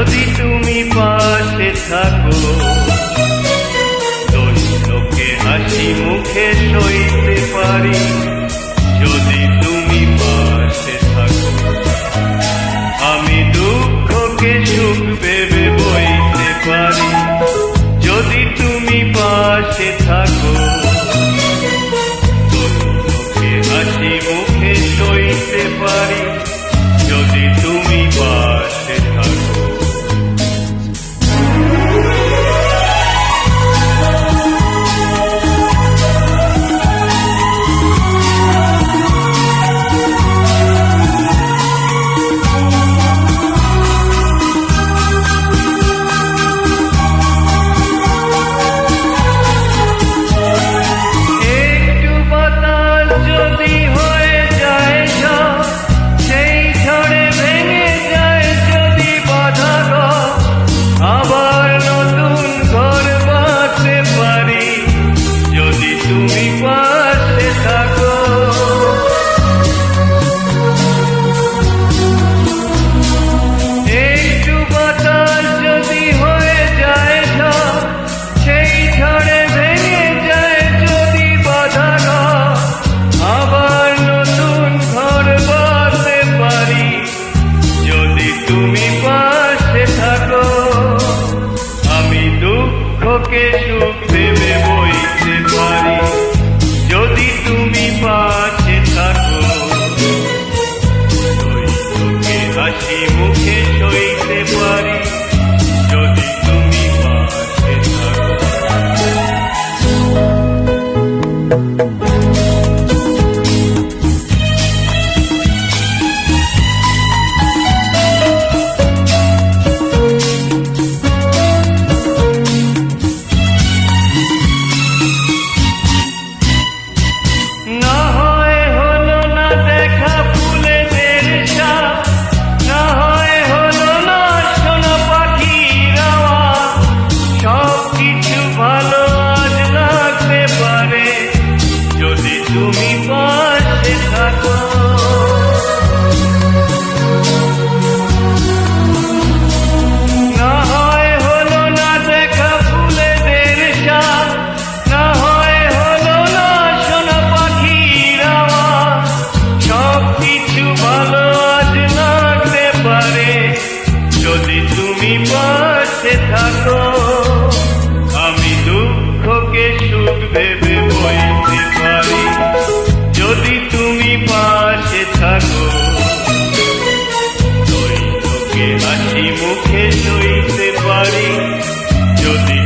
যদি তুমি পাশে থাকো, দৈন্যকে হাসি মুখে সইতে পারি যদি তুমি পাশে থাকো। আমি দুঃখকে সুখ ভেবে বইতে পারি যদি তুমি পাশে থাকো, দৈন্যকে হাসি মুখে সইতে পারি যদি তুমি পাশে থাকো। দুঃখকে সুখ ভেবে বইতে পারি যদি তুমি পাশে থাকো, দৈন্যকে হাসি মুখে সইতে পারি যদি তুমি পাশে থাকো। তুমি পাশে থাকো, না হয় হলো না দেখা ফুলেদের সাথ, না হয় হলো না সোনা পাখির আওয়াজ, সব কিছু ভালো আজ লাগতে পারে যদি তুমি পাশে থাকো। আমি দুঃখকে সুখ ভেবে বইতে পারি যদি তুমি পাশে থাকো, দৈন্যকে হাসি মুখে সইতে পারি যদি